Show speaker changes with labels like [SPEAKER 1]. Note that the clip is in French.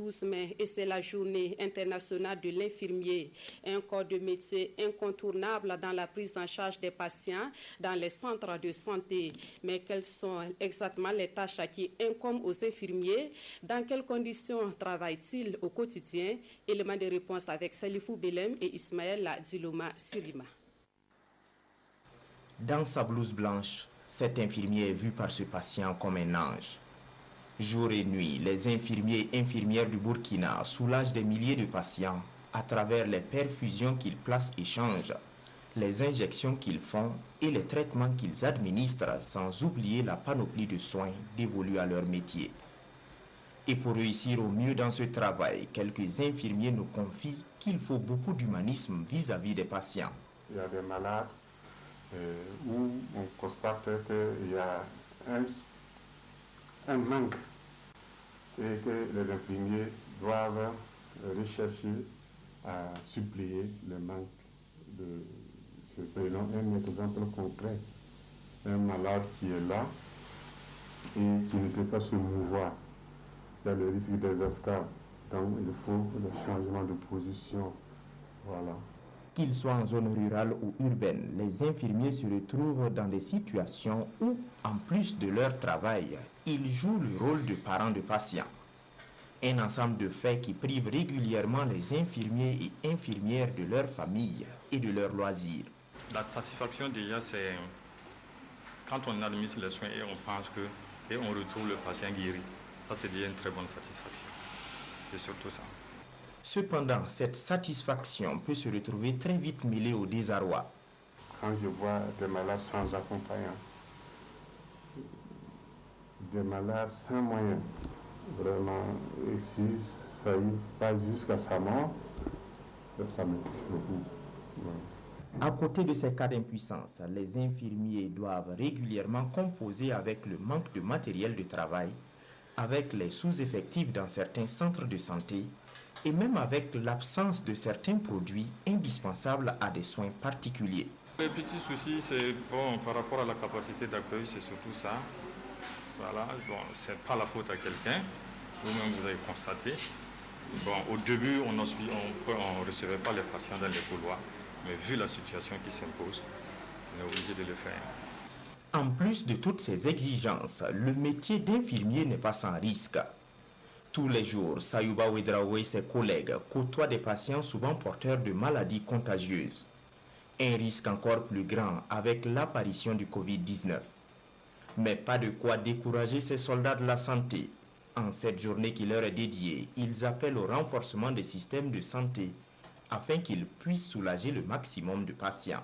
[SPEAKER 1] 12 mai et c'est la journée internationale de l'infirmier, un corps de métier incontournable dans la prise en charge des patients dans les centres de santé. Mais quelles sont exactement les tâches qui incombent aux infirmiers? Dans quelles conditions travaillent-ils au quotidien? Élément de réponse avec Salifou Belem et Ismaël Diloma Sirima.
[SPEAKER 2] Dans sa blouse blanche, cet infirmier est vu par ce patient comme un ange. Jour et nuit, les infirmiers et infirmières du Burkina soulagent des milliers de patients à travers les perfusions qu'ils placent et changent, les injections qu'ils font et les traitements qu'ils administrent, sans oublier la panoplie de soins dévolus à leur métier. Et pour réussir au mieux dans ce travail, quelques infirmiers nous confient qu'il faut beaucoup d'humanisme vis-à-vis des patients.
[SPEAKER 3] Il y a des malades où on constate qu'il y a un manque et que les infirmiers doivent rechercher à suppléer le manque. Prenons un exemple concret. Un malade qui est là et qui ne peut pas se mouvoir. Il y a le risque des escaves. Donc il faut le changement de position. Voilà.
[SPEAKER 2] Qu'ils soient en zone rurale ou urbaine, les infirmiers se retrouvent dans des situations où, en plus de leur travail, ils jouent le rôle de parents de patients. Un ensemble de faits qui privent régulièrement les infirmiers et infirmières de leur famille et de leurs loisirs.
[SPEAKER 4] La satisfaction déjà, c'est quand on administre les soins et on pense que et on retrouve le patient guéri. Ça, c'est déjà une très bonne satisfaction. C'est surtout ça.
[SPEAKER 2] Cependant, cette satisfaction peut se retrouver très vite mêlée au désarroi.
[SPEAKER 3] Quand je vois des malades sans accompagnant, des malades sans moyens, vraiment, et si ça va jusqu'à sa mort, ça me touche beaucoup. Ouais.
[SPEAKER 2] À côté de ces cas d'impuissance, les infirmiers doivent régulièrement composer avec le manque de matériel de travail, avec les sous-effectifs dans certains centres de santé, et même avec l'absence de certains produits indispensables à des soins particuliers.
[SPEAKER 4] Les petits soucis, c'est bon, par rapport à la capacité d'accueil, c'est surtout ça. Voilà, bon, c'est pas la faute à quelqu'un, vous-même vous avez constaté. Bon, au début, on ne recevait pas les patients dans les couloirs, mais vu la situation qui s'impose, on est obligé de le faire.
[SPEAKER 2] En plus de toutes ces exigences, le métier d'infirmier n'est pas sans risque. Tous les jours, Sayouba Ouedraoue et ses collègues côtoient des patients souvent porteurs de maladies contagieuses. Un risque encore plus grand avec l'apparition du Covid-19. Mais pas de quoi décourager ces soldats de la santé. En cette journée qui leur est dédiée, ils appellent au renforcement des systèmes de santé afin qu'ils puissent soulager le maximum de patients.